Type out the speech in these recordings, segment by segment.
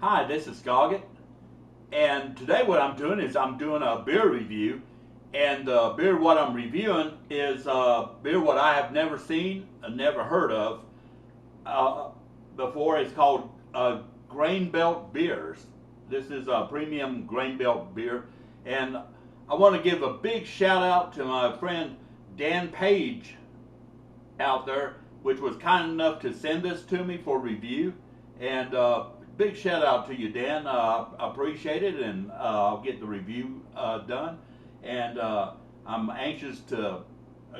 Hi, this is Skoggit, and today what I'm doing is I'm doing a beer review, and the beer what I'm reviewing is a beer what I have never seen and never heard of before. It's called Grain Belt Beers. This is a premium Grain Belt beer, and I want to give a big shout out to my friend Dan Page out there, which was kind enough to send this to me for review. And big shout out to you, Dan. I appreciate it, and I'll get the review done. And I'm anxious to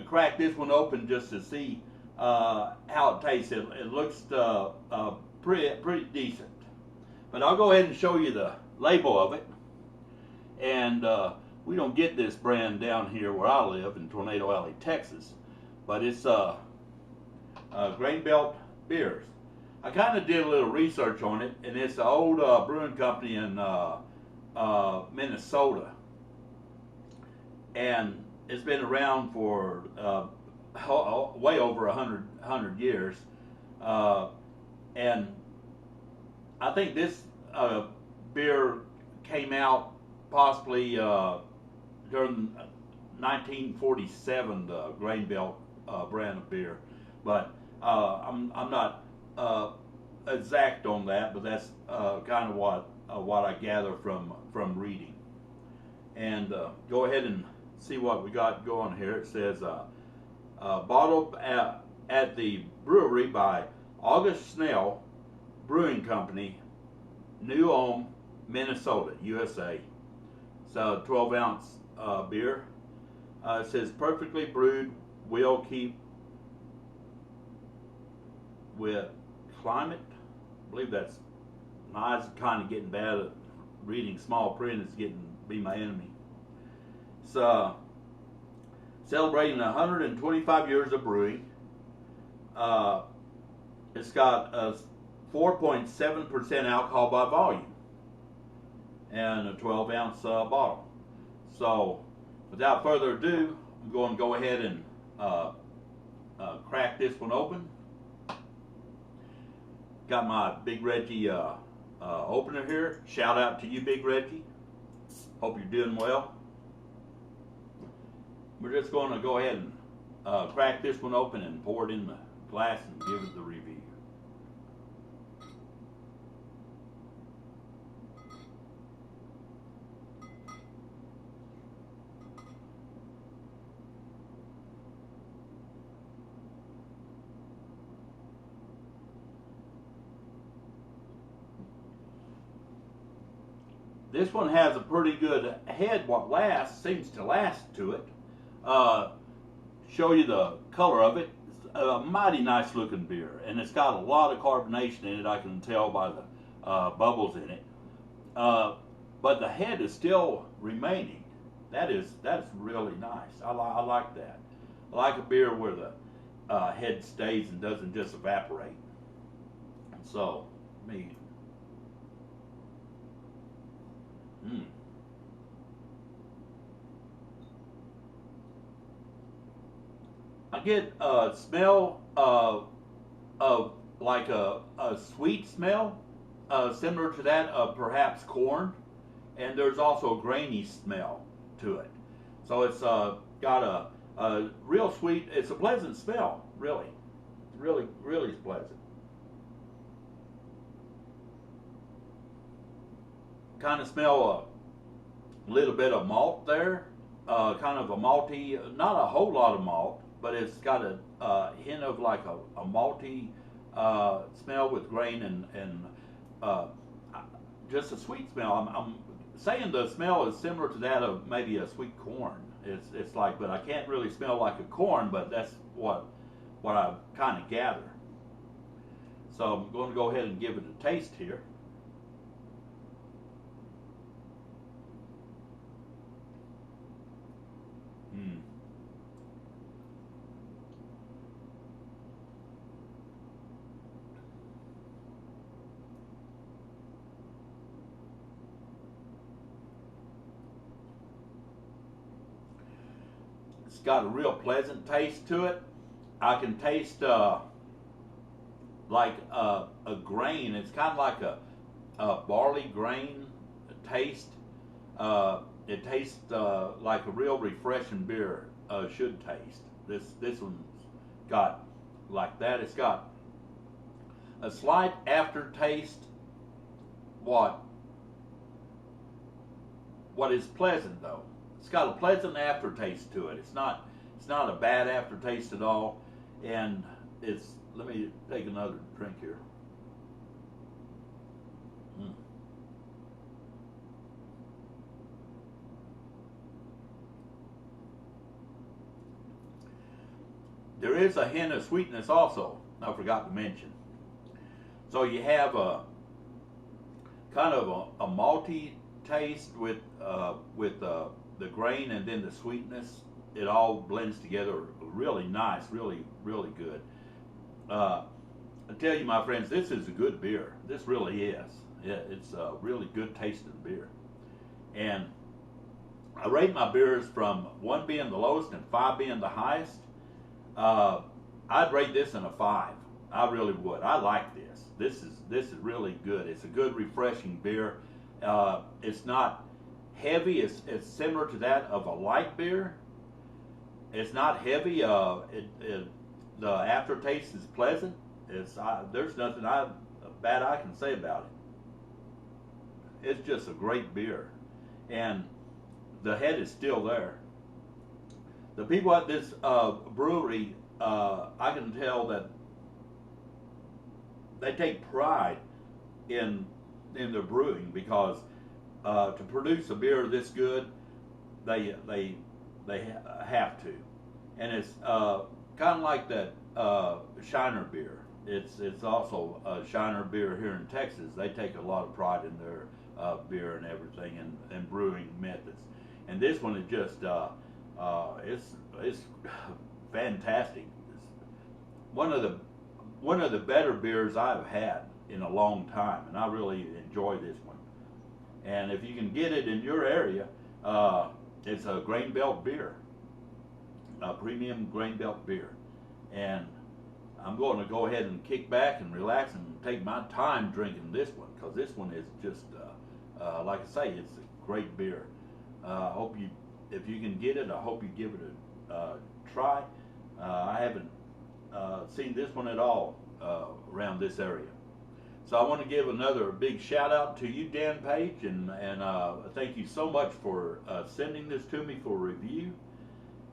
crack this one open just to see how it tastes. It looks pretty decent. But I'll go ahead and show you the label of it. And we don't get this brand down here where I live in Tornado Alley, Texas. But it's Grain Belt Beers. I kind of did a little research on it, and it's an old brewing company in Minnesota, and it's been around for way over 100 years, and I think this beer came out possibly during 1947, the Grain Belt brand of beer, but I'm not exact on that, but that's kind of what I gather from reading. And go ahead and see what we got going here. It says bottled at the brewery by August Snell Brewing Company, New Ulm, Minnesota, USA. It's a 12-ounce beer. It says perfectly brewed, will keep with climate. I believe that's my eyes are kind of getting bad at reading small print. It's getting be my enemy. It's celebrating 125 years of brewing. It's got a 4.7% alcohol by volume and a 12-ounce bottle. So without further ado, I'm going to go ahead and crack this one open. Got my Big Reggie opener here. Shout out to you, Big Reggie. Hope you're doing well. We're just going to go ahead and crack this one open and pour it in the glass and give it the review. This one has a pretty good head. What seems to last to it. Show you the color of it. It's a mighty nice looking beer, and it's got a lot of carbonation in it. I can tell by the bubbles in it. But the head is still remaining. That's really nice. I like that. I like a beer where the head stays and doesn't just evaporate. So, me. I get a smell of like a sweet smell, similar to that of perhaps corn, and there's also a grainy smell to it. So it's got a real sweet. It's a pleasant smell, really, really pleasant. Kind of smell a little bit of malt there, kind of a malty, not a whole lot of malt, but it's got a hint of like a malty smell with grain and just a sweet smell. I'm saying the smell is similar to that of maybe a sweet corn. It's like, but I can't really smell like a corn, but that's what I kind of gather. So I'm going to go ahead and give it a taste here. It's got a real pleasant taste to it. I can taste like a grain. It's kind of like barley grain taste. It tastes like a real refreshing beer should taste. This one's got like that. It's got a slight aftertaste. What is pleasant though? It's got a pleasant aftertaste to it. It's not a bad aftertaste at all. And it's, let me take another drink here. There is a hint of sweetness also, I forgot to mention. So you have a kind of a malty taste with the grain and then the sweetness. It all blends together really nice, really good. I tell you, my friends, this is a good beer. This really is. Yeah, it's a really good tasting beer. And I rate my beers from 1 being the lowest and 5 being the highest. I'd rate this in a 5. I really would. I like this. This is really good. It's a good, refreshing beer. It's not heavy. It's similar to that of a light beer. It's not heavy. The aftertaste is pleasant. There's nothing bad I can say about it. It's just a great beer, and the head is still there. The people at this brewery, I can tell that they take pride in their brewing, because to produce a beer this good, they have to, and it's kind of like that Shiner beer. It's also a Shiner beer here in Texas. They take a lot of pride in their beer and everything, and brewing methods. And this one is just it's fantastic. It's one of the better beers I've had in a long time, and I really enjoy this one. And if you can get it in your area, it's a grain belt beer, a premium grain belt beer. And I'm going to go ahead and kick back and relax and take my time drinking this one, because this one is just like I say, it's a great beer. If you can get it, I hope you give it a try. I haven't seen this one at all around this area. So I want to give another big shout out to you, Dan Page, and thank you so much for sending this to me for review.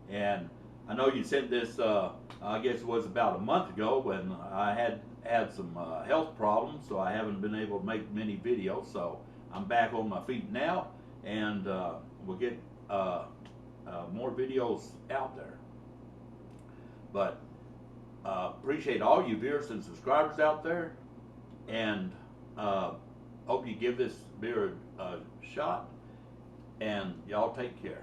And I know you sent this, I guess it was about a month ago, when I had some health problems, so I haven't been able to make many videos. So I'm back on my feet now, and we'll get more videos out there. But appreciate all you viewers and subscribers out there, and hope you give this beer a shot, and y'all take care.